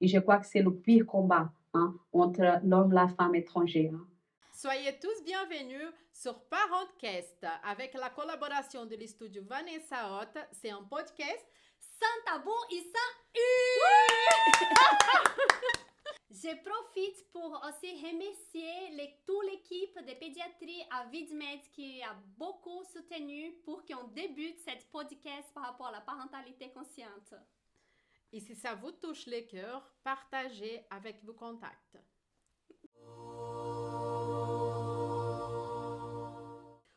Et je crois que c'est le pire combat, hein, entre l'homme et la femme étrangère. Soyez tous bienvenus sur Parentcast avec la collaboration de l'studio Vanessa Hott. C'est un podcast sans tabou et sans Je profite pour aussi remercier toute l'équipe de pédiatrie à Vidmed qui a beaucoup soutenu pour qu'on débute cette podcast par rapport à la parentalité consciente. Et si ça vous touche les cœurs, partagez avec vos contacts.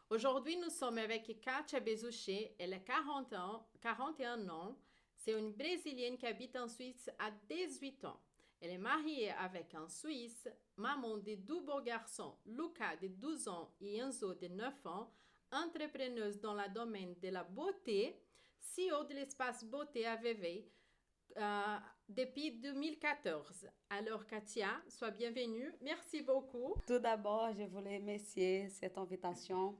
Aujourd'hui, nous sommes avec Katia Bezouché. Elle a 41 ans. C'est une Brésilienne qui habite en Suisse à 18 ans. Elle est mariée avec un Suisse, maman de deux beaux garçons, Luca de 12 ans et Enzo de 9 ans, entrepreneuse dans le domaine de la beauté, CEO de l'espace beauté à VV depuis 2014. Alors Katia, sois bienvenue. Merci beaucoup. Tout d'abord, je voulais remercier cette invitation.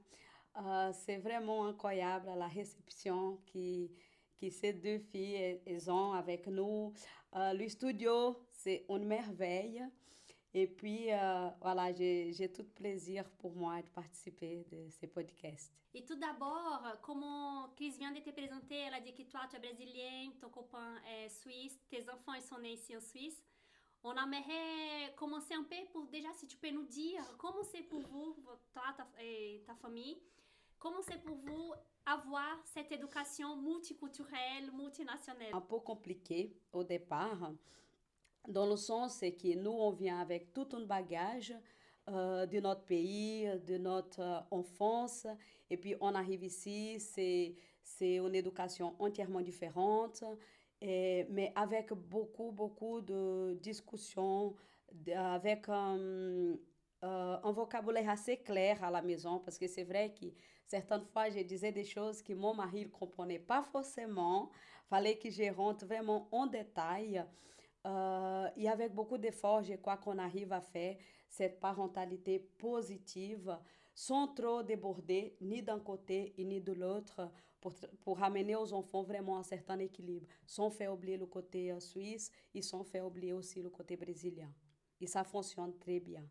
C'est vraiment incroyable la réception que ces deux filles elles ont avec nous. Le studio, c'est une merveille. Et puis, voilà, j'ai tout plaisir pour moi de participer de ces podcasts. Et tout d'abord, comme Chris vient de te présenter, elle a dit que toi, tu es brésilienne, ton copain est suisse, tes enfants ils sont nés ici en Suisse. On aimerait commencer un peu pour déjà, si tu peux nous dire, comment c'est pour vous, toi et ta famille, comment c'est pour vous avoir cette éducation multiculturelle, multinationale? Un peu compliqué au départ, dans le sens c'est que nous, on vient avec tout un bagage de notre pays, de notre enfance, et puis on arrive ici, c'est une éducation entièrement différente, mais avec beaucoup de discussions, avec un vocabulaire assez clair à la maison, parce que c'est vrai que certaines fois, je disais des choses que mon mari ne comprenait pas forcément, fallait que je rentre vraiment en détail. Et avec beaucoup d'efforts, je crois qu'on arrive à faire cette parentalité positive sans trop déborder ni d'un côté et ni de l'autre pour ramener aux enfants vraiment un certain équilibre, sans faire oublier le côté suisse et sans faire oublier aussi le côté brésilien. Et ça fonctionne très bien.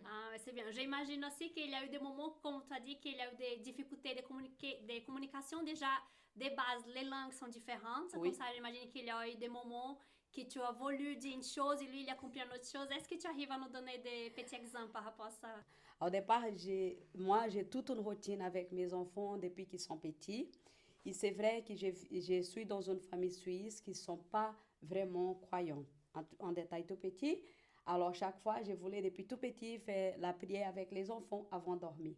Ah, c'est bien. J'imagine aussi qu'il y a eu des moments, comme tu as dit, qu'il y a eu des difficultés de communication. Déjà, de base, les langues sont différentes. Oui. Comme ça, j'imagine qu'il y a eu des moments que tu as voulu dire une chose et lui, il a compris une autre chose. Est-ce que tu arrives à nous donner des petits exemples par rapport à ça? Au départ, moi, j'ai toute une routine avec mes enfants depuis qu'ils sont petits. Et c'est vrai que je suis dans une famille suisse qui ne sont pas vraiment croyants. En détail tout petit. Alors, chaque fois, je voulais depuis tout petit faire la prière avec les enfants avant de dormir.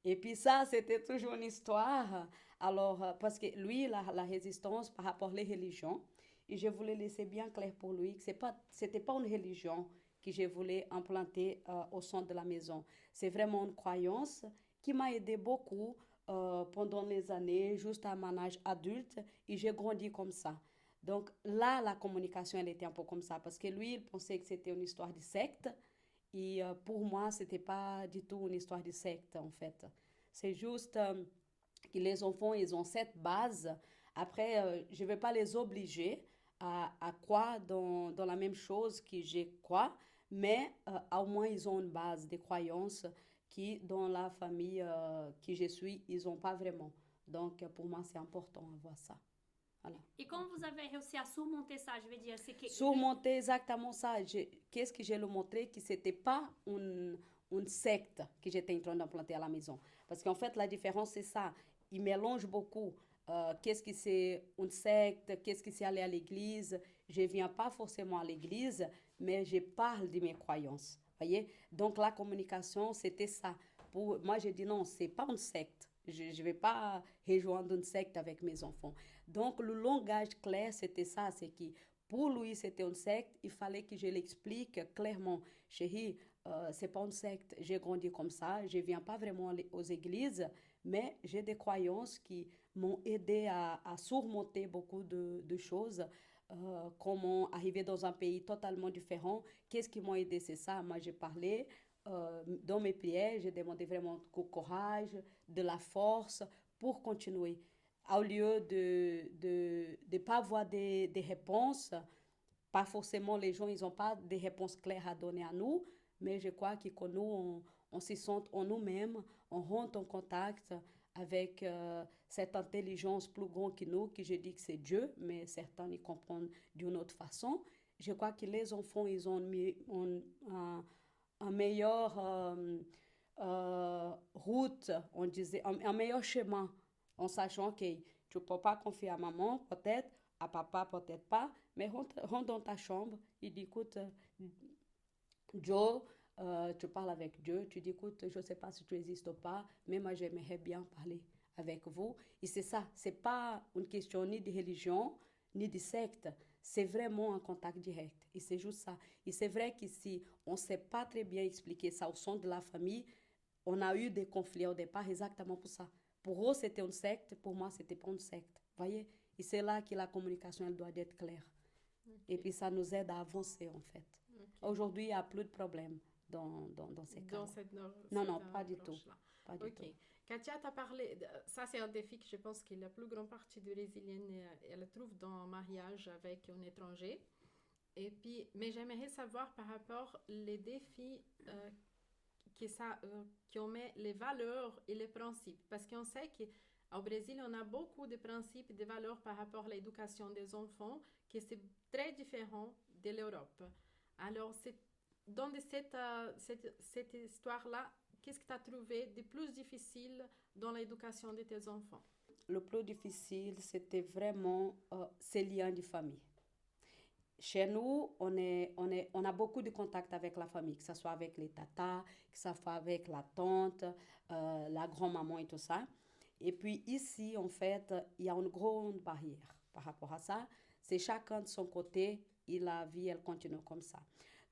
Et puis ça, c'était toujours une histoire. Alors, parce que lui, la résistance par rapport aux religions, et je voulais laisser bien clair pour lui que c'était pas une religion que je voulais implanter au centre de la maison. C'est vraiment une croyance qui m'a aidé beaucoup pendant les années, juste à mon âge adulte, et j'ai grandi comme ça. Donc là, la communication, elle était un peu comme ça, parce que lui, il pensait que c'était une histoire de secte, et pour moi, c'était pas du tout une histoire de secte, en fait. C'est juste que les enfants, ils ont cette base. Après, je ne vais pas les obliger à croire dans la même chose que je crois, mais au moins, ils ont une base de croyances qui, dans la famille que je suis, ils n'ont pas vraiment. Donc, pour moi, c'est important d'avoir ça. Voilà. Et comment vous avez réussi à surmonter ça? Je veux dire, c'est que lui, Surmonter exactement ça. Qu'est-ce que je lui montré? Que ce n'était pas une secte que j'étais en train d'implanter à la maison. Parce qu'en fait, la différence, c'est ça. Ils mélangent beaucoup. Qu'est-ce que c'est une secte? Qu'est-ce que c'est aller à l'église? Je ne viens pas forcément à l'église, mais je parle de mes croyances. Voyez? Donc, la communication, c'était ça. Moi, j'ai dit non, ce n'est pas une secte. Je ne vais pas rejoindre une secte avec mes enfants. Donc, le langage clair, c'était ça. C'est que pour lui, c'était une secte. Il fallait que je l'explique clairement. Chérie, c'est pas une secte. J'ai grandi comme ça. Je viens pas vraiment aux églises, mais j'ai des croyances qui m'ont aidé à surmonter beaucoup de choses. Comment arriver dans un pays totalement différent. Qu'est-ce qui m'a aidé? C'est ça. Moi, j'ai parlé dans mes prières. J'ai demandé vraiment du courage, de la force pour continuer. Au lieu de pas avoir des réponses, pas forcément les gens, ils n'ont pas des réponses claires à donner à nous, mais je crois que nous, on se sent en nous-mêmes, on rentre en contact avec cette intelligence plus grande que nous, que je dis que c'est Dieu, mais certains y comprennent d'une autre façon. Je crois que les enfants, ils ont un meilleur route, on disait, un meilleur chemin, en sachant que tu ne peux pas confier à maman, peut-être, à papa, peut-être pas, mais rentre dans ta chambre, il dit, écoute, Joe, tu parles avec Dieu, tu dis, écoute, je ne sais pas si tu existes ou pas, mais moi, j'aimerais bien parler avec vous. Et c'est ça, ce n'est pas une question ni de religion, ni de secte, c'est vraiment un contact direct. Et c'est juste ça. Et c'est vrai que si on ne sait pas très bien expliquer ça au sein de la famille, on a eu des conflits au départ exactement pour ça. Pour eux, c'était une secte, pour moi, c'était pas une secte. Voyez? Et c'est là que la communication, elle doit être claire. Et puis, ça nous aide à avancer, en fait. Aujourd'hui, il n'y a plus de problème dans ces cas. Non, pas du tout. Pas du tout. Katia, tu as parlé, ça c'est un défi que je pense que la plus grande partie de résilienne, elle trouve dans un mariage avec un étranger. Et puis, mais j'aimerais savoir par rapport les défis qui ont mis les valeurs et les principes. Parce qu'on sait qu'au Brésil, on a beaucoup de principes et de valeurs par rapport à l'éducation des enfants, qui c'est très différent de l'Europe. Alors, dans cette histoire-là, qu'est-ce que tu as trouvé de plus difficile dans l'éducation de tes enfants? Le plus difficile, c'était vraiment ces liens de famille. Chez nous, on a beaucoup de contacts avec la famille, que ce soit avec les tatas, que ce soit avec la tante, la grand-maman et tout ça. Et puis ici, en fait, il y a une grande barrière par rapport à ça. C'est chacun de son côté et la vie, elle continue comme ça.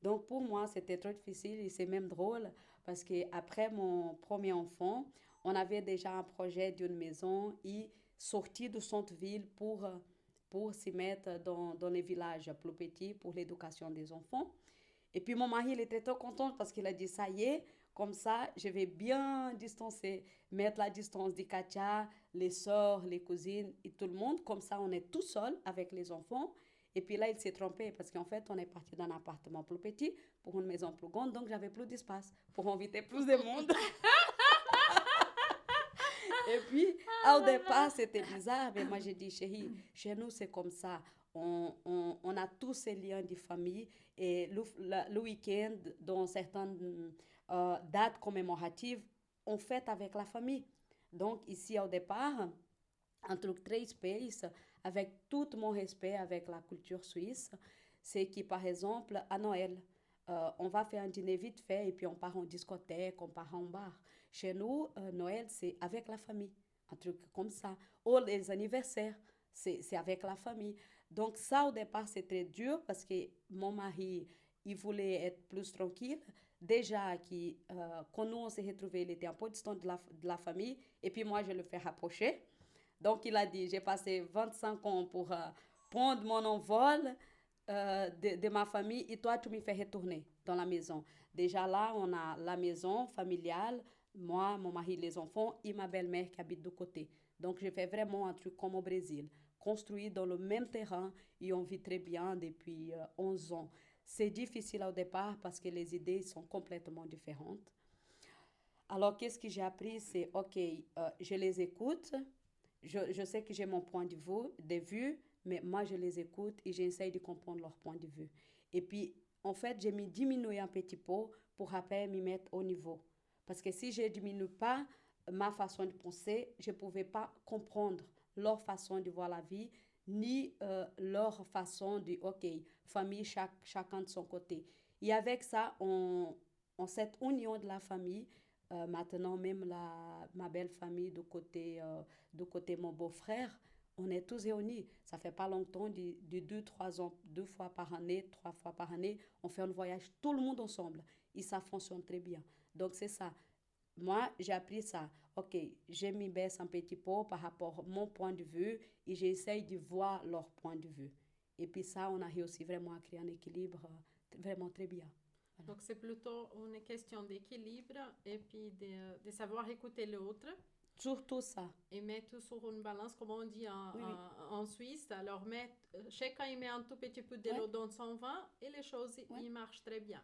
Donc pour moi, c'était trop difficile et c'est même drôle parce qu'après mon premier enfant, on avait déjà un projet d'une maison et sorti du centre-ville pour se mettre dans les villages plus petits pour l'éducation des enfants. Et puis mon mari, il était trop content parce qu'il a dit, ça y est, comme ça, je vais bien distancer, mettre la distance de Katia, les sœurs, les cousines et tout le monde. Comme ça, on est tout seul avec les enfants. Et puis là, il s'est trompé parce qu'en fait, on est parti d'un appartement plus petit pour une maison plus grande. Donc, j'avais plus d'espace pour inviter plus de monde. Et puis, au départ, c'était bizarre. Mais moi, j'ai dit, chérie, chez nous, c'est comme ça. On a tous ces liens de famille. Et le week-end, dans certaines dates commémoratives, on fête avec la famille. Donc, ici, au départ, un truc très space, avec tout mon respect avec la culture suisse, c'est que, par exemple, à Noël, on va faire un dîner vite fait et puis on part en discothèque, on part en bar. Chez nous, Noël, c'est avec la famille, un truc comme ça. Ou les anniversaires, c'est avec la famille. Donc ça, au départ, c'était dur parce que mon mari, il voulait être plus tranquille. Déjà, quand nous, on s'est retrouvés, il était un peu distant de la famille. Et puis moi, je le fais rapprocher. Donc, il a dit, j'ai passé 25 ans pour prendre mon envol de ma famille et toi, tu me fais retourner dans la maison. Déjà là, on a la maison familiale, moi, mon mari, les enfants et ma belle-mère qui habite de côté. Donc, je fais vraiment un truc comme au Brésil, construit dans le même terrain et on vit très bien depuis 11 ans. C'est difficile au départ parce que les idées sont complètement différentes. Alors, qu'est-ce que j'ai appris? C'est, OK, je les écoute. Je sais que j'ai mon point de vue, mais moi, je les écoute et j'essaye de comprendre leur point de vue. Et puis, en fait, j'ai mis diminué un petit peu pour après m'y mettre au niveau. Parce que si je ne diminue pas ma façon de penser, je ne pouvais pas comprendre leur façon de voir la vie, ni leur façon de, OK, famille, chacun de son côté. Et avec ça, cette union de la famille, maintenant, même ma belle famille de côté mon beau-frère, on est tous réunis. Ça fait pas longtemps, de 2-3 ans, 2 fois par année, 3 fois par année, on fait un voyage tout le monde ensemble. Et ça fonctionne très bien. Donc, c'est ça. Moi, j'ai appris ça. OK, je m'y baisse un petit peu par rapport à mon point de vue et j'essaye de voir leur point de vue. Et puis ça, on a réussi vraiment à créer un équilibre vraiment très bien. Donc, c'est plutôt une question d'équilibre et puis de savoir écouter l'autre. Surtout ça. Et mets tout sur une balance, comme on dit Oui, oui. en Suisse. Alors, chacun il met un tout petit peu de Ouais, l'eau dans son vin et les choses, ouais. ils marchent très bien.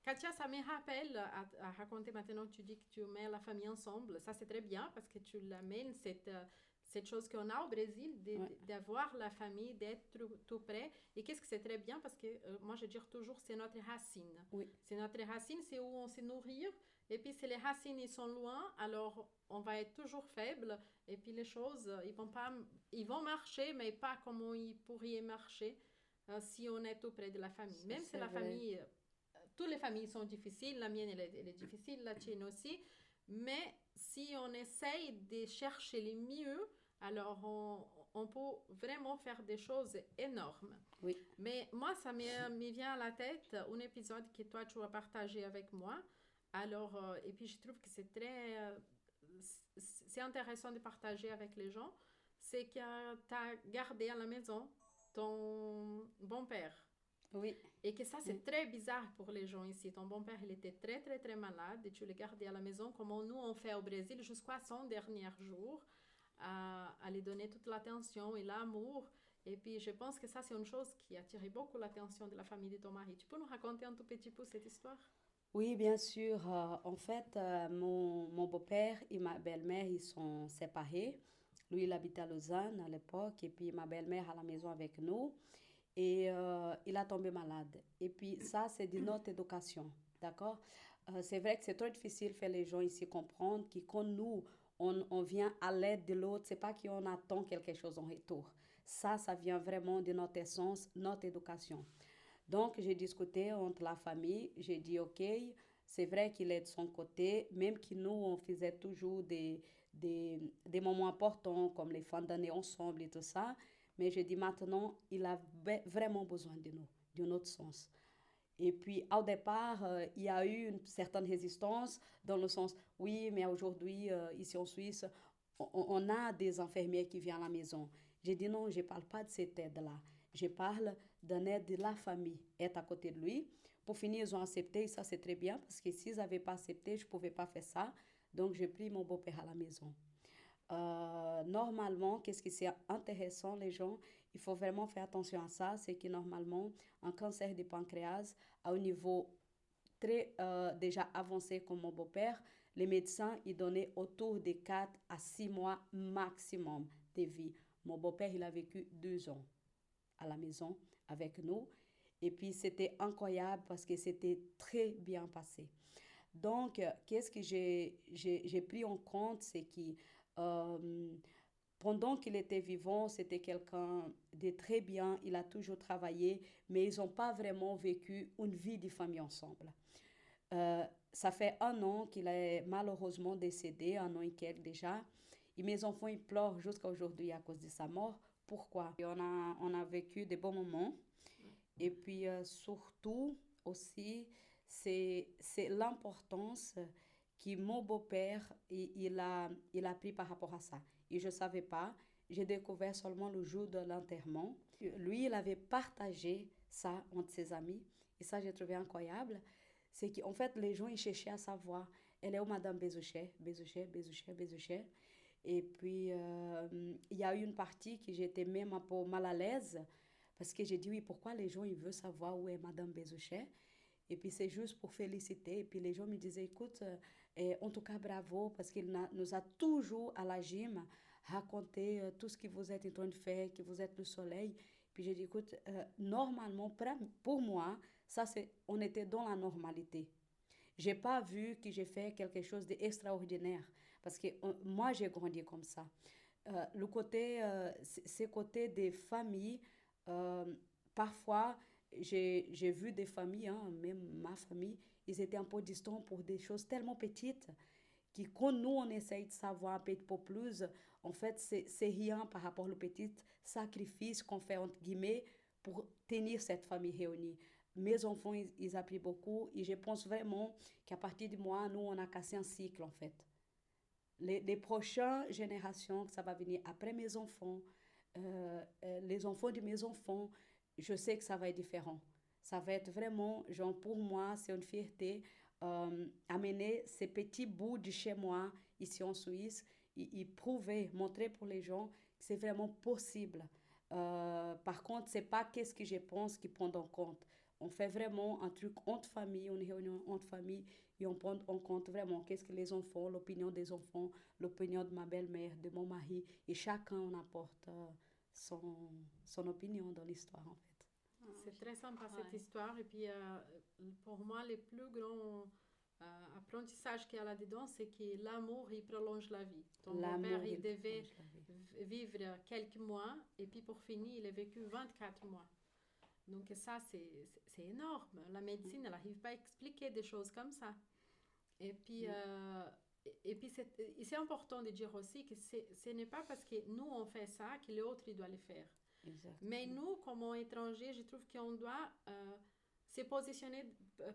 Katia, ça me rappelle à raconter maintenant, tu dis que tu mets la famille ensemble. Ça, c'est très bien parce que tu l'amènes, cette chose qu'on a au Brésil, Ouais, d'avoir la famille, d'être tout près. Et qu'est-ce que c'est très bien parce que moi, je dis toujours, c'est notre racine. oui, C'est notre racine, c'est où on se nourrit. Et puis, si les racines ils sont loin, alors on va être toujours faible. Et puis, les choses, ils vont marcher, mais pas comme ils pourraient marcher si on est tout près de la famille. Même si c'est la vrai. famille, toutes les familles sont difficiles, la mienne elle est difficile, la tienne aussi. Mais si on essaye de chercher les mieux, alors on peut vraiment faire des choses énormes. Oui, Mais moi, ça me vient à la tête un épisode que toi, tu as partagé avec moi. Alors, et puis je trouve que c'est intéressant de partager avec les gens. C'est que tu as gardé à la maison ton bon-père. oui, Et que ça, oui. c'est très bizarre pour les gens ici. Ton bon-père, il était très, très, très malade et tu l'as gardé à la maison comme nous, on fait au Brésil jusqu'à son dernier jour, à lui donner toute l'attention et l'amour. Et puis, je pense que ça, c'est une chose qui a attiré beaucoup l'attention de la famille de ton mari. Tu peux nous raconter un tout petit peu cette histoire? Oui, bien sûr. En fait, mon beau-père et ma belle-mère, ils sont séparés. Lui, il habitait à Lausanne à l'époque, et puis ma belle-mère à la maison avec nous. Et il a tombé malade. Et puis ça, c'est de notre éducation, d'accord? C'est vrai que c'est trop difficile de faire les gens ici comprendre que quand nous, on vient à l'aide de l'autre, c'est pas qu'on attend quelque chose en retour. Ça vient vraiment de notre essence, notre éducation. Donc, j'ai discuté entre la famille, j'ai dit, OK, c'est vrai qu'il est de son côté, même que nous, on faisait toujours des moments importants, comme les fins d'année ensemble et tout ça, mais j'ai dit maintenant, il a vraiment besoin de nous, de notre sens. Et puis, au départ, il y a eu une certaine résistance dans le sens, oui, mais aujourd'hui, ici en Suisse, on a des infirmières qui viennent à la maison. J'ai dit non, je ne parle pas de cette aide-là. Je parle d'une aide de la famille, être à côté de lui. Pour finir, ils ont accepté, et ça c'est très bien, parce que s'ils n'avaient pas accepté, je ne pouvais pas faire ça. Donc, j'ai pris mon beau-père à la maison. Normalement, qu'est-ce qui c'est intéressant, les gens, il faut vraiment faire attention à ça, c'est que normalement, un cancer du pancréas, à un niveau très déjà avancé comme mon beau-père, les médecins, ils donnaient autour de 4 à 6 mois maximum de vie. Mon beau-père, il a vécu 2 ans à la maison avec nous. Et puis, c'était incroyable parce que c'était très bien passé. Donc, qu'est-ce que j'ai pris en compte, c'est que euh, pendant qu'il était vivant, c'était quelqu'un de très bien, il a toujours travaillé, mais ils n'ont pas vraiment vécu une vie de famille ensemble. Ça fait 1 an qu'il est malheureusement décédé, 1 an et quelques déjà. Et mes enfants, ils pleurent jusqu'à aujourd'hui à cause de sa mort. Pourquoi? Et on a vécu des bons moments. Et puis surtout aussi, c'est l'importance que mon beau-père il a pris par rapport à ça. Et je ne savais pas. J'ai découvert seulement le jour de l'enterrement. Lui, il avait partagé ça entre ses amis. Et ça, j'ai trouvé incroyable. C'est qu'en fait, les gens, ils cherchaient à savoir, elle est où Madame Bezouchet, Bezouchet, Bezouchet, Bezouchet. Et puis, il y a eu une partie que j'étais même un peu mal à l'aise parce que j'ai dit, oui, pourquoi les gens, ils veulent savoir où est Madame Bezouchet? Et puis, c'est juste pour féliciter. Et puis, les gens me disaient, écoute, en tout cas, bravo, parce qu'il nous a toujours, à la gym, raconté tout ce que vous êtes en train de faire, que vous êtes le soleil. Puis, j'ai dit, écoute, normalement, pour moi, ça, on était dans la normalité. J'ai pas vu que j'ai fait quelque chose d'extraordinaire parce que moi j'ai grandi comme ça. Le côté, ces côtés des familles, euh, parfois j'ai vu des familles, hein, même ma famille, ils étaient un peu distants pour des choses tellement petites que quand nous on essaye de savoir un peu plus, en fait c'est rien par rapport au petit sacrifice qu'on fait entre guillemets pour tenir cette famille réunie. Mes enfants, ils apprennent beaucoup et je pense vraiment qu'à partir de moi, nous, on a cassé un cycle en fait. Les prochaines générations, ça va venir après mes enfants, les enfants de mes enfants, je sais que ça va être différent. Ça va être vraiment, genre pour moi, c'est une fierté amener ces petits bouts de chez moi ici en Suisse prouver, montrer pour les gens que c'est vraiment possible. Par contre, c'est pas qu'est-ce que je pense qui prend en compte. On fait vraiment un truc entre famille, une réunion entre famille et on prend en compte vraiment qu'est-ce que les enfants, l'opinion des enfants, l'opinion de ma belle-mère, de mon mari et chacun on apporte son opinion dans l'histoire en fait. C'est très sympa Ouais. cette histoire. Et puis, pour moi, le plus grand apprentissage qu'il y a là-dedans, c'est que l'amour, il prolonge la vie. Ton beau-père, il devait prolonge la vie. vivre quelques mois, et puis pour finir, il a vécu 24 mois. Donc ça, c'est énorme. La médecine, elle n'arrive pas à expliquer des choses comme ça. Et puis, c'est important de dire aussi que ce n'est pas parce que nous, on fait ça que l'autre, il doit le faire. Exactement. Mais nous, comme étrangers, je trouve qu'on doit se positionner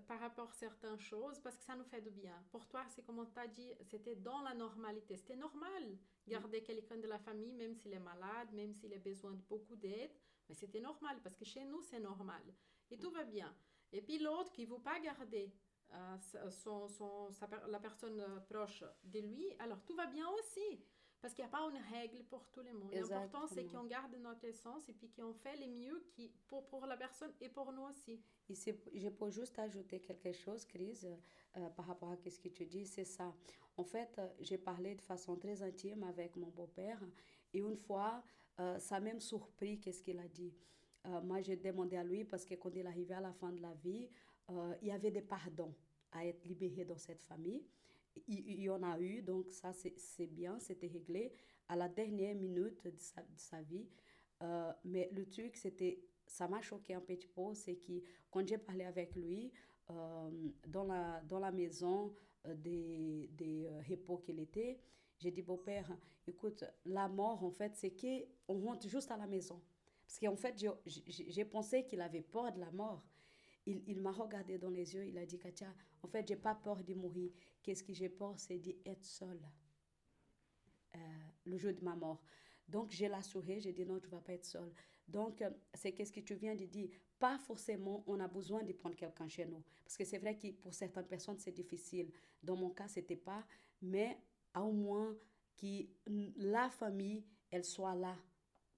par rapport à certaines choses parce que ça nous fait du bien. Pour toi, c'est comme on t'a dit, c'était dans la normalité. C'était normal garder quelqu'un de la famille, même s'il est malade, même s'il a besoin de beaucoup d'aide. Mais c'était normal parce que chez nous, c'est normal. Et tout va bien. Et puis l'autre qui ne veut pas garder la personne proche de lui, alors tout va bien aussi. Parce qu'il n'y a pas une règle pour tout le monde. L'important, c'est qu'on garde notre essence et puis qu'on fait le mieux pour la personne et pour nous aussi. Et je peux juste ajouter quelque chose, Chris, par rapport à ce que tu dis, c'est ça. En fait, j'ai parlé de façon très intime avec mon beau-père et une fois, ça m'a même surpris qu'est-ce qu'il a dit. Moi, j'ai demandé à lui parce que quand il arrivait à la fin de la vie, il y avait des pardons à être libérés dans cette famille. Il y en a eu, donc ça c'est bien, c'était réglé à la dernière minute de sa vie. Mais le truc, ça m'a choqué un petit peu, c'est que quand j'ai parlé avec lui, dans la maison des repos qu'il était, j'ai dit, beau-père, écoute, la mort, en fait, c'est qu'on rentre juste à la maison. Parce qu'en fait, j'ai pensé qu'il avait peur de la mort. Il m'a regardé dans les yeux, il a dit, Katia, en fait, j'ai pas peur de mourir. Qu'est-ce que j'ai peur, c'est d'être seule le jour de ma mort. Donc, j'ai l'assuré, j'ai dit, non, tu vas pas être seule. Donc, c'est qu'est-ce que tu viens de dire. Pas forcément, on a besoin de prendre quelqu'un chez nous. Parce que c'est vrai que pour certaines personnes, c'est difficile. Dans mon cas, c'était pas. Mais au moins, que la famille, elle soit là,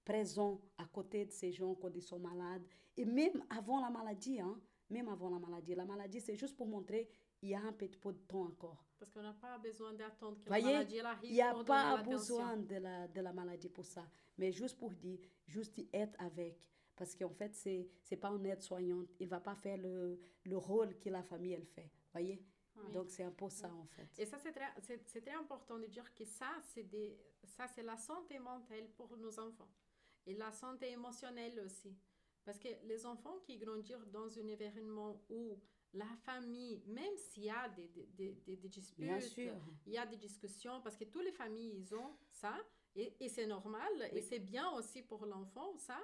présent à côté de ces gens quand ils sont malades. Et même avant la maladie, hein, même avant la maladie. La maladie, c'est juste pour montrer il y a un petit peu de temps encore. Parce qu'on n'a pas besoin d'attendre que Voyez, la maladie arrive il n'y a pour pas donner besoin l'attention. de la maladie pour ça. Mais juste pour dire, juste être avec. Parce qu'en fait, c'est pas une aide-soignante. Il ne va pas faire le rôle que la famille, elle fait. Voyez? Oui. Donc, c'est un peu ça, en fait. Et ça, c'est très important de dire que ça, c'est la santé mentale pour nos enfants. Et la santé émotionnelle aussi. Parce que les enfants qui grandissent dans un environnement où la famille, même s'il y a des disputes, Bien sûr. il y a des discussions, parce que toutes les familles, ils ont ça, et c'est normal, Oui. et c'est bien aussi pour l'enfant, ça.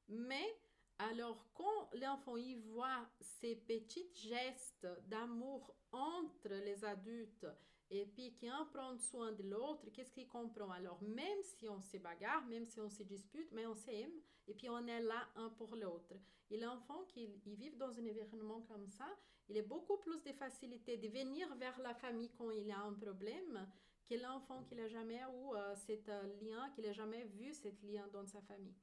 Mais alors, quand l'enfant y voit ces petits gestes d'amour entre les adultes, et puis qui en prend soin de l'autre, qu'est-ce qu'il comprend? Alors, même si on se bagarre, même si on se dispute, mais on s'aime, et puis on est là un pour l'autre. Et l'enfant qui vit dans un environnement comme ça, il a beaucoup plus de facilité de venir vers la famille quand il a un problème que l'enfant qui n'a jamais eu cet lien, qui n'a jamais vu cet lien dans sa famille.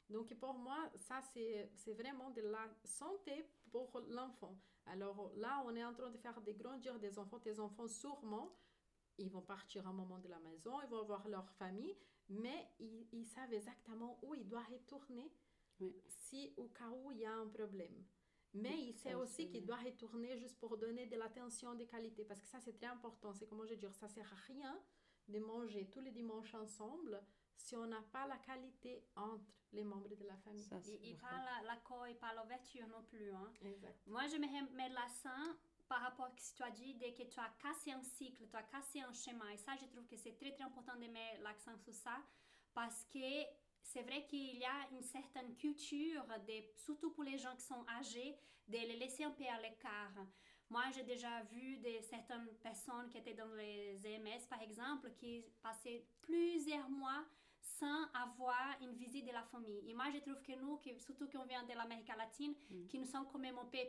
Donc pour moi, ça c'est vraiment de la santé pour l'enfant. Alors là, on est en train de faire grandir des enfants. Tes enfants, sûrement, ils vont partir un moment de la maison, ils vont avoir leur famille, mais ils savent exactement où ils doivent retourner Oui. si au cas où il y a un problème. Mais Oui, il sait ça, aussi c'est qu'il bien. doit retourner juste pour donner de l'attention de qualité, parce que ça c'est très important. C'est comment je veux dire, ça sert à rien de manger tous les dimanches ensemble si on n'a pas la qualité entre les membres de la famille. Ça, c'est Et important. pas l'accord et pas l'ouverture non plus. Hein. Exact. Moi, je me remets l'accent par rapport à ce que tu as dit, de que tu as cassé un cycle, tu as cassé un schéma. Et ça, je trouve que c'est très, très important de mettre l'accent sur ça, parce que c'est vrai qu'il y a une certaine culture, surtout pour les gens qui sont âgés, de les laisser un peu à l'écart. Moi, j'ai déjà vu certaines personnes qui étaient dans les EMS, par exemple, qui passaient plusieurs mois sans avoir une visite de la famille. Et moi, je trouve que nous, surtout qu'on vient de l'Amérique latine, qui nous sommes quand même un peu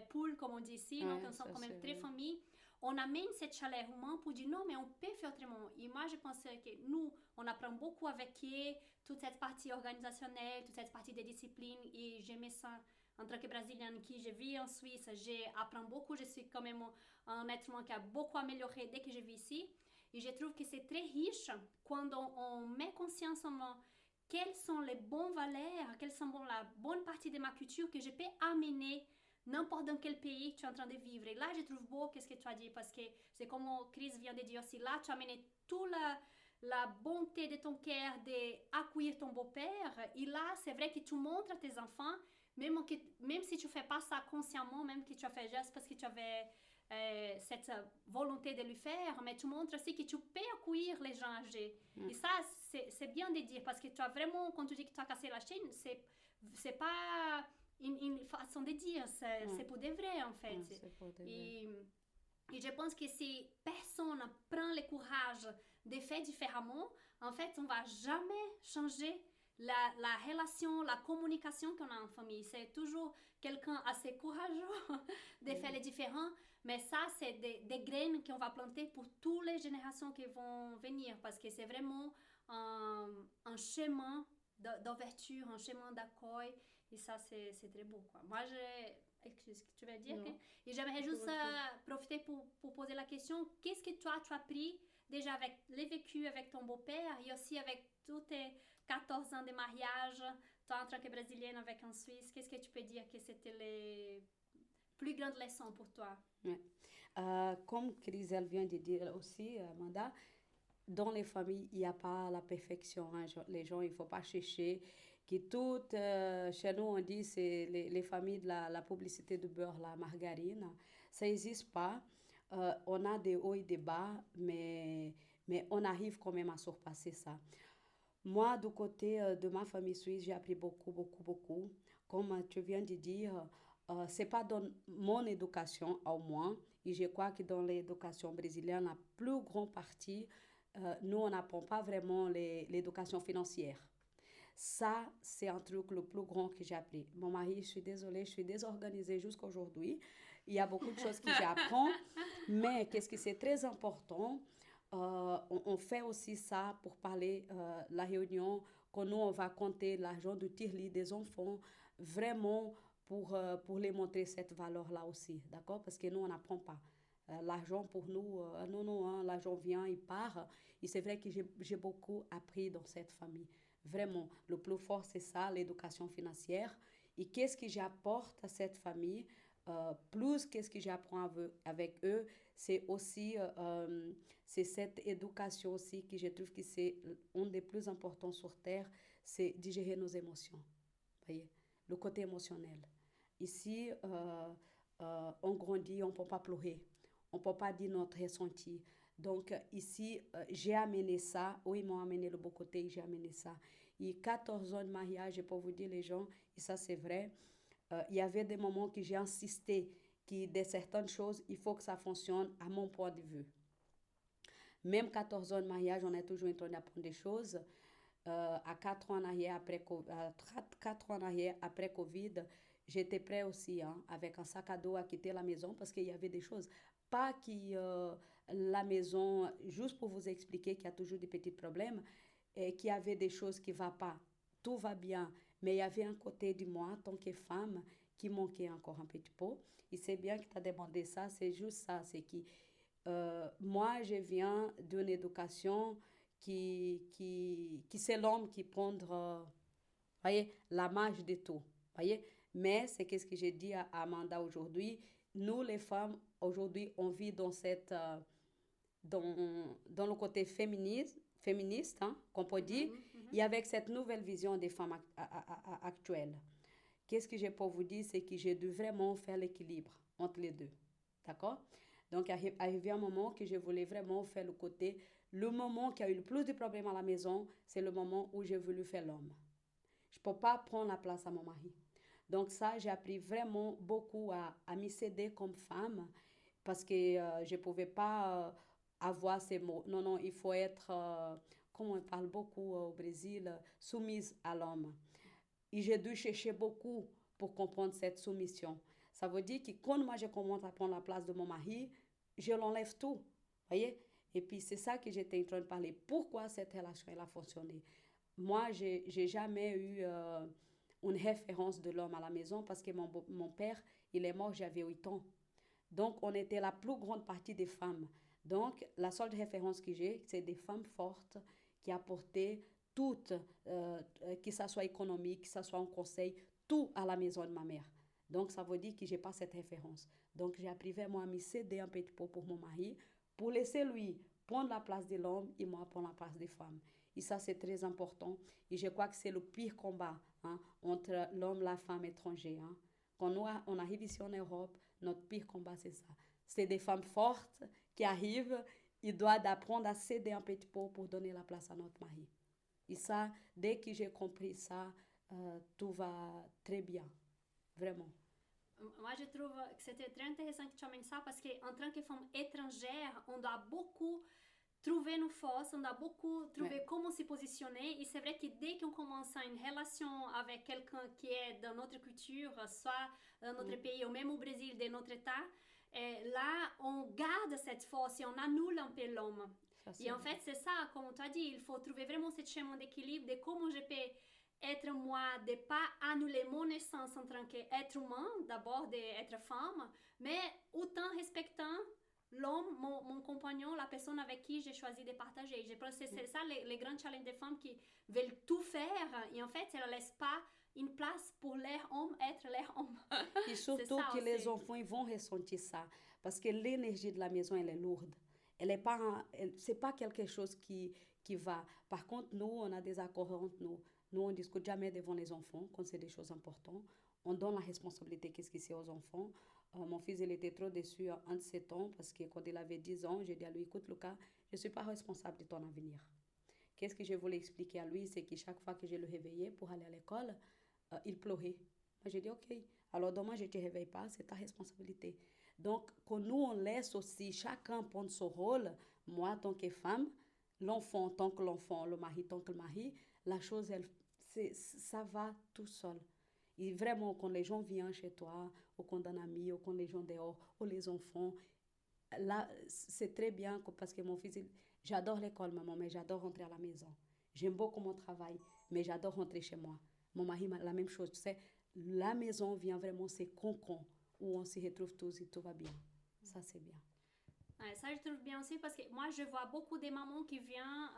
poules, comme on dit ici, donc nous sommes quand même très famille, on amène cette chaleur humaine pour dire non, mais on peut faire autrement. Et moi, je pense que nous, on apprend beaucoup avec eux, toute cette partie organisationnelle, toute cette partie des disciplines. Et j'aimais ça en tant que Brésilienne qui je vis en Suisse. J'apprends beaucoup. Je suis quand même un être humain qui a beaucoup amélioré dès que je vis ici. Et je trouve que c'est très riche quand on met conscience en quelles sont les bonnes valeurs, quelles sont la bonne partie de ma culture que je peux amener n'importe dans quel pays tu es en train de vivre. Et là, je trouve beau ce que tu as dit parce que c'est comme Chris vient de dire aussi. Là, tu as amené toute la bonté de ton cœur d'accueillir ton beau-père. Et là, c'est vrai que tu montres à tes enfants, même si tu ne fais pas ça consciemment, même que tu as fait juste parce que tu avais cette volonté de le faire, mais tu montres aussi que tu peux accueillir les gens âgés. Et ça, c'est bien de dire parce que tu as vraiment, quand tu dis que tu as cassé la chaîne, c'est pas une façon de dire, c'est pour de vrai en fait. Et je pense que si personne prend le courage de faire différemment, en fait, on va jamais changer la relation, la communication qu'on a en famille. C'est toujours quelqu'un assez courageux de faire les différents, mais ça, c'est des graines qu'on va planter pour toutes les générations qui vont venir parce que c'est vraiment un chemin d'ouverture, un chemin d'accueil. Et ça, c'est très beau, quoi. Moi, excuse, tu vas dire? Okay? Et j'aimerais juste profiter pour poser la question. Qu'est-ce que toi, tu as appris déjà avec les vécus avec ton beau-père et aussi avec tous tes 14 ans de mariage, toi en tant que Brésilienne avec un Suisse? Qu'est-ce que tu peux dire que c'était les plus grandes leçons pour toi? Ouais. Comme Chris vient de dire aussi, Amanda, dans les familles, il n'y a pas la perfection. Hein. Les gens, il ne faut pas chercher. Qui toutes, chez nous, on dit, c'est les familles de la publicité de beurre, la margarine. Ça n'existe pas. On a des hauts et des bas, mais on arrive quand même à surpasser ça. Moi, du côté de ma famille suisse, j'ai appris beaucoup, beaucoup, beaucoup. Comme tu viens de dire, ce n'est pas dans mon éducation, au moins. Et je crois que dans l'éducation brésilienne, la plus grande partie, nous, on n'apprend pas vraiment l'éducation financière. Ça, c'est un truc le plus grand que j'ai appris. Mon mari, je suis désolée, je suis désorganisée jusqu'à aujourd'hui. Il y a beaucoup de choses que j'apprends, mais qu'est-ce que c'est très important, on fait aussi ça pour parler la réunion, quand nous, on va compter l'argent de tireli des enfants, vraiment pour les montrer cette valeur-là aussi, d'accord? Parce que nous, on n'apprend pas. L'argent pour nous, non, hein, l'argent vient, il part. Et c'est vrai que j'ai beaucoup appris dans cette famille. Vraiment, le plus fort, c'est ça, l'éducation financière. Et qu'est-ce que j'apporte à cette famille, plus qu'est-ce que j'apprends avec eux, c'est aussi c'est cette éducation aussi que je trouve que c'est un des plus importants sur Terre, c'est de gérer nos émotions. Voyez, le côté émotionnel. Ici, on grandit, on ne peut pas pleurer, on ne peut pas dire notre ressenti. Donc ici, j'ai amené ça, ils m'ont amené le beau côté, j'ai amené ça. Et 14 ans de mariage, je peux vous dire les gens, et ça c'est vrai, il y avait des moments que j'ai insisté, que de certaines choses, il faut que ça fonctionne à mon point de vue. Même 14 ans de mariage, on est toujours en train d'apprendre des choses. À 4 ans en arrière, après Covid, j'étais prête aussi, hein, avec un sac à dos à quitter la maison parce qu'il y avait des choses. Pas que la maison, juste pour vous expliquer qu'il y a toujours des petits problèmes, et qu'il y avait des choses qui ne vont pas. Tout va bien, mais il y avait un côté de moi, en tant que femme, qui manquait encore un petit peu. Et c'est bien que tu as demandé ça, c'est juste ça, c'est que moi, je viens d'une éducation qui c'est l'homme qui prend voyez, la marge de tout. Voyez? Mais c'est ce que j'ai dit à Amanda aujourd'hui. Nous, les femmes, aujourd'hui, on vit dans, dans le côté féministe, hein, qu'on peut dire, et avec cette nouvelle vision des femmes actuelles. Qu'est-ce que je peux vous dire, c'est que j'ai dû vraiment faire l'équilibre entre les deux. D'accord? Donc, arrivé un moment que je voulais vraiment faire le moment qui a eu le plus de problèmes à la maison, c'est le moment où j'ai voulu faire l'homme. Je ne peux pas prendre la place à mon mari. Donc ça, j'ai appris vraiment beaucoup à m'y céder comme femme parce que je ne pouvais pas avoir ces mots. Non, il faut être, comme on parle beaucoup au Brésil, soumise à l'homme. Et j'ai dû chercher beaucoup pour comprendre cette soumission. Ça veut dire que quand moi je commence à prendre la place de mon mari, je l'enlève tout. Voyez? Et puis, c'est ça que j'étais en train de parler. Pourquoi cette relation, elle a fonctionné? Moi, j'ai jamais eu une référence de l'homme à la maison parce que mon père, il est mort, j'avais 8 ans. Donc, on était la plus grande partie des femmes. Donc, la seule référence que j'ai, c'est des femmes fortes qui apportaient tout, que ça soit économique, que ça soit un conseil, tout à la maison de ma mère. Donc, ça veut dire que je n'ai pas cette référence. Donc, j'ai appris vraiment à me céder un petit peu pour mon mari, pour laisser lui prendre la place de l'homme et moi prendre la place des femmes. Et ça, c'est très important. Et je crois que c'est le pire combat entre l'homme et la femme étrangère. Quand on arrive ici en Europe, notre pire combat, c'est ça. C'est des femmes fortes qui arrivent, ils doivent apprendre à céder un petit peu pour donner la place à notre mari. Et ça, dès que j'ai compris ça, tout va très bien. Vraiment. Moi, je trouve que c'était très intéressant que tu amènes ça parce qu'en tant que femme étrangère, on doit beaucoup trouver nos forces, on doit beaucoup trouver comment se positionner. Et c'est vrai que dès qu'on commence une relation avec quelqu'un qui est dans notre culture, soit dans notre pays ou même au Brésil, de notre état, là, on garde cette force et on annule un peu l'homme. Et en fait, c'est ça, comme tu as dit, il faut trouver vraiment ce chemin d'équilibre de comment je peux être moi, de ne pas annuler mon essence en tant qu'être humain, d'abord d'être femme, mais autant respectant l'homme, mon compagnon, la personne avec qui j'ai choisi de partager. Je pense que c'est ça les grands challenges des femmes qui veulent tout faire et en fait, elles ne laissent pas une place pour leur homme être leur homme. Et surtout que les enfants ils vont ressentir ça parce que l'énergie de la maison, elle est lourde. Elle est pas, c'est pas quelque chose qui va. Par contre, nous, on a des accords entre nous. Nous, on ne discute jamais devant les enfants quand c'est des choses importantes. On donne la responsabilité, qu'est-ce que c'est aux enfants. Mon fils, il était trop déçu à 1 de 7 ans parce que quand il avait 10 ans, j'ai dit à lui, écoute Lucas, je ne suis pas responsable de ton avenir. Qu'est-ce que je voulais expliquer à lui, c'est que chaque fois que je le réveillais pour aller à l'école, il pleurait. Moi, j'ai dit, ok, alors demain, je ne te réveille pas, c'est ta responsabilité. Donc, quand nous, on laisse aussi chacun prendre son rôle, moi, en tant que femme, l'enfant en tant que l'enfant, le mari en tant que le mari, la chose, ça va tout seul. Et vraiment, quand les gens viennent chez toi, ou quand un ami, ou quand les gens dehors, ou les enfants, là, c'est très bien parce que mon fils, j'adore l'école, maman, mais j'adore rentrer à la maison. J'aime beaucoup mon travail, mais j'adore rentrer chez moi. Mon mari, la même chose, tu sais, la maison vient vraiment, c'est concon, où on se retrouve tous et tout va bien. Ça, c'est bien. Ouais, ça, je trouve bien aussi parce que moi, je vois beaucoup de mamans qui viennent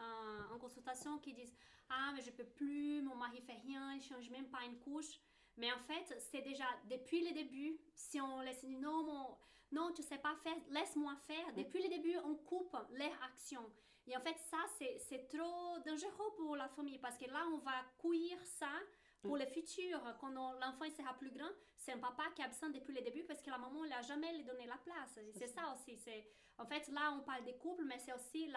en consultation qui disent « Ah, mais je peux plus, mon mari fait rien, il change même pas une couche. » Mais en fait, c'est déjà depuis le début, si on laisse dire « Non, tu sais pas faire, laisse-moi faire. » Depuis le début, on coupe leur action. Et en fait, ça, c'est trop dangereux pour la famille parce que là, on va cueillir ça pour le futur. Quand l'enfant sera plus grand, c'est un papa qui est absent depuis le début parce que la maman n'a jamais lui donné la place. C'est ça aussi. En fait, là, on parle des couples, mais c'est aussi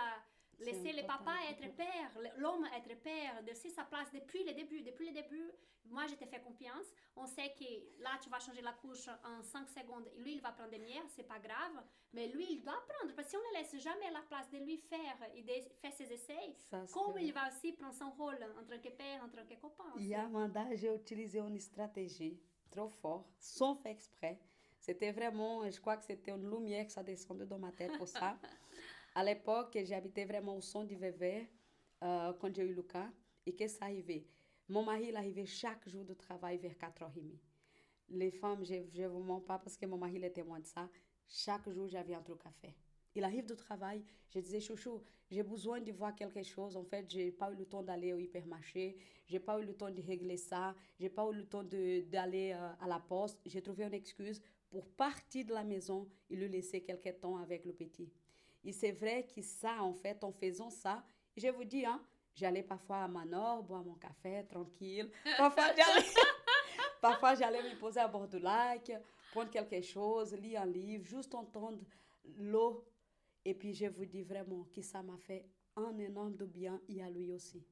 laisser le papa être père, l'homme être père, de laisser sa place depuis le début. Depuis le début, moi, je te fais confiance. On sait que là, tu vas changer la couche en 5 secondes. Lui, il va prendre des mières, c'est pas grave. Mais lui, il doit apprendre. Parce que si on ne laisse jamais la place de lui faire et de faire ses essais, comme il va aussi prendre son rôle en tant que père, en tant que copain. Et Amanda, j'ai utilisé une stratégie trop forte, sans faire exprès. C'était vraiment, je crois que c'était une lumière que ça descendait dans ma tête pour ça. À l'époque, j'habitais vraiment au son du VV quand j'ai eu Lucas. Et qu'est-ce qui arrivait? Mon mari, il arrivait chaque jour de travail vers 4h30. Les femmes, je ne vous mens pas parce que mon mari il est témoin de ça. Chaque jour, j'avais un truc à faire. Il arrive du travail, je disais, chouchou, j'ai besoin de voir quelque chose. En fait, je n'ai pas eu le temps d'aller au hypermarché, je n'ai pas eu le temps de régler ça, je n'ai pas eu le temps d'aller à la poste. J'ai trouvé une excuse pour partir de la maison et le laisser quelque temps avec le petit. Et c'est vrai que ça, en fait, en faisant ça, je vous dis, j'allais parfois à Manor, boire mon café, tranquille. Parfois, j'allais me poser à bord du lac, prendre quelque chose, lire un livre, juste entendre l'eau. Et puis, je vous dis vraiment que ça m'a fait un énorme de bien et à lui aussi.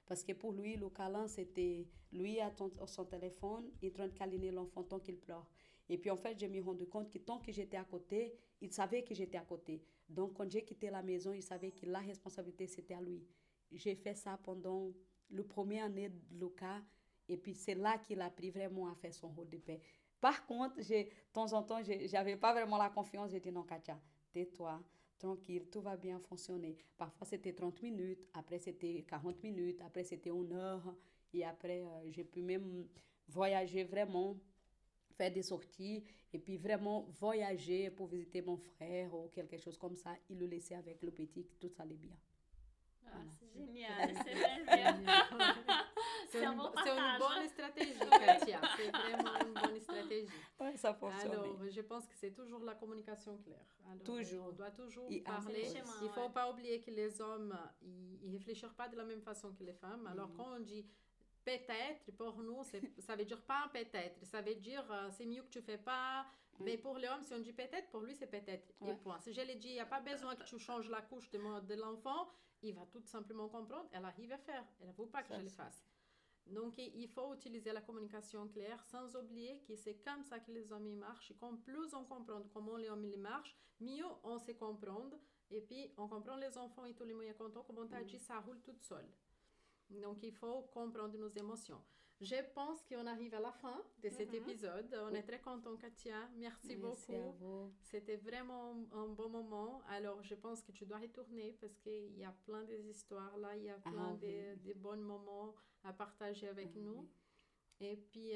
Parce que pour lui, le câlin, c'était lui à son téléphone, il est en train de câliner l'enfant tant qu'il pleure. Et puis, en fait, je me suis rendu compte que tant que j'étais à côté, il savait que j'étais à côté. Donc, quand j'ai quitté la maison, il savait que la responsabilité, c'était à lui. J'ai fait ça pendant le premier année de Lucas. Et puis, c'est là qu'il a appris vraiment à faire son rôle de père. Par contre, de temps en temps, je n'avais pas vraiment la confiance. J'ai dit, non, Katia, tais-toi, tranquille, tout va bien fonctionner. Parfois, c'était 30 minutes, après, c'était 40 minutes, après, c'était 1 heure. Et après, j'ai pu même voyager vraiment, faire des sorties et puis vraiment voyager pour visiter mon frère ou quelque chose comme ça. Il le laissait avec le petit, tout allait bien. Ah, Voilà. c'est génial, c'est très bien. C'est un bon C'est une partage. bonne stratégie, Katia. C'est vraiment une bonne stratégie. Ouais, ça fonctionne. Alors, je pense que c'est toujours la communication claire. Alors, Toujours. on doit toujours Et parler. c'est le chemin, Il ne faut ouais. pas oublier que les hommes, ils ne réfléchissent pas de la même façon que les femmes. Alors, quand on dit peut-être, pour nous, ça veut dire pas peut-être. Ça veut dire c'est mieux que tu fais pas. Mais pour l'homme, si on dit peut-être, pour lui, c'est peut-être. Et Ouais. point. Si je l'ai dit, il n'y a pas besoin que tu changes la couche de l'enfant. Il va tout simplement comprendre. Elle arrive à faire. Elle ne veut pas que Ça, je le c'est- fasse. Donc, il faut utiliser la communication claire sans oublier que c'est comme ça que les hommes ils marchent. Et quand plus on comprend comment les hommes ils marchent, mieux on se comprend. Et puis, on comprend les enfants et tous les moyens contents. Comme on t'a dit, ça roule toute seule. Donc, il faut comprendre nos émotions. Je pense qu'on arrive à la fin de cet épisode. On est très content, Katia. Merci Merci à beaucoup. vous. C'était vraiment un bon moment. Alors, je pense que tu dois retourner parce qu'il y a plein d'histoires là. Il y a plein de bons moments à partager avec nous. Et puis,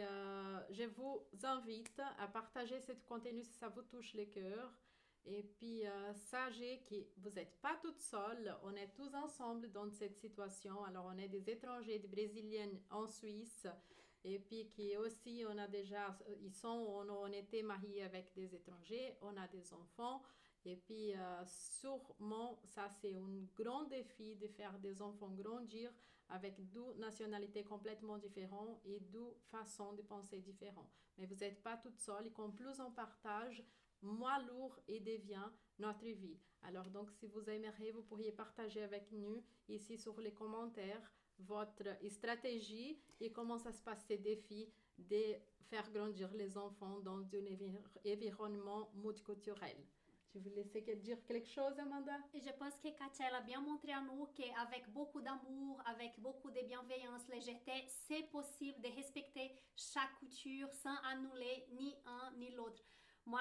je vous invite à partager ce contenu si ça vous touche le cœur. Et puis, sachez que vous n'êtes pas toutes seules. On est tous ensemble dans cette situation. Alors, on est des étrangers, des Brésiliennes en Suisse. Et puis, qui aussi, on a déjà, on était mariés avec des étrangers. On a des enfants. Et puis, sûrement, ça, c'est un grand défi de faire des enfants grandir avec deux nationalités complètement différentes et deux façons de penser différentes. Mais vous n'êtes pas toutes seules et comme plus on partage, moins lourd et devient notre vie. Alors donc, si vous aimeriez, vous pourriez partager avec nous ici sur les commentaires votre stratégie et comment ça se passe ces défis de faire grandir les enfants dans un environnement multiculturel. Tu veux laisser dire quelque chose, Amanda? Et je pense que Katia elle a bien montré à nous qu'avec beaucoup d'amour, avec beaucoup de bienveillance, légèreté, c'est possible de respecter chaque culture sans annuler ni un ni l'autre. Moi,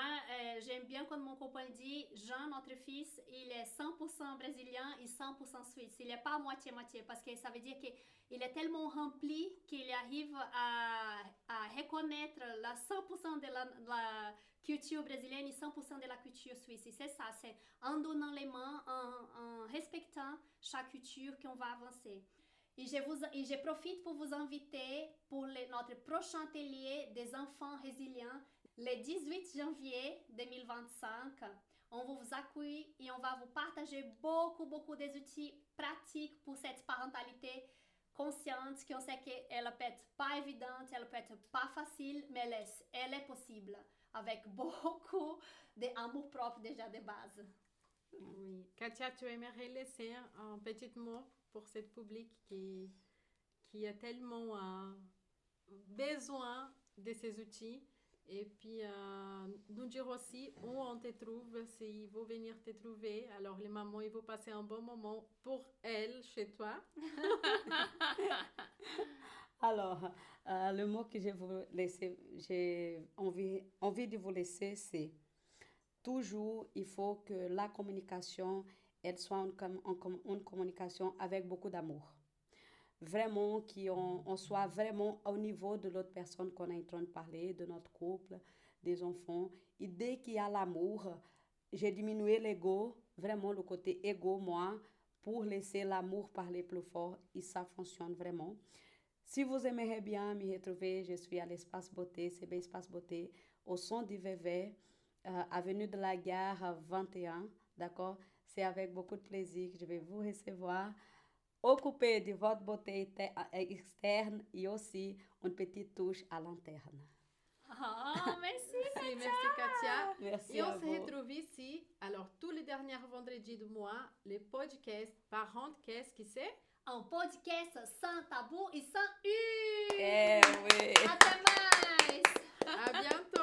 j'aime bien quand mon copain dit, Jean, notre fils, il est 100% brésilien et 100% suisse. Il n'est pas moitié-moitié parce que ça veut dire qu'il est tellement rempli qu'il arrive à reconnaître la 100% de la culture brésilienne et 100% de la culture suisse. Et c'est ça, c'est en donnant les mains, en respectant chaque culture qu'on va avancer. Et je profite pour vous inviter pour notre prochain atelier des enfants résilients le 18 janvier 2025. On va vous accueillir et on va vous partager beaucoup des outils pratiques pour cette parentalité consciente, qu'on sait qu'elle peut être pas évidente, elle peut être pas facile, mais elle est possible, avec beaucoup d'amour propre déjà de base. Oui. Katia, tu aimerais laisser un petit mot pour cette public qui a tellement besoin de ces outils et puis nous dire aussi où on te trouve, s'ils vont venir te trouver. Alors les mamans, ils vont passer un bon moment pour elles chez toi. Alors, le mot que j'ai envie de vous laisser, c'est toujours, il faut que la communication, elle soit une communication avec beaucoup d'amour. Vraiment, qu'on soit vraiment au niveau de l'autre personne qu'on est en train de parler, de notre couple, des enfants. Et dès qu'il y a l'amour, j'ai diminué l'ego, vraiment le côté égo, moi, pour laisser l'amour parler plus fort. Et ça fonctionne vraiment. Si vous aimeriez bien me retrouver, je suis à l'Espace Beauté, CB Espace Beauté, au son du VV, avenue de la Gare 21, d'accord? C'est avec beaucoup de plaisir que je vais vous recevoir, occupé de votre beauté externe et aussi une petite touche à l'interne. Oh, merci Katia! Merci Katia. Merci Et on à se vous. retrouve ici, alors tous les derniers vendredis du mois, les podcasts Parentes, qu'est-ce que c'est? Un podcast sans tabou e sans U! Eh oui! Até mais! À bientôt!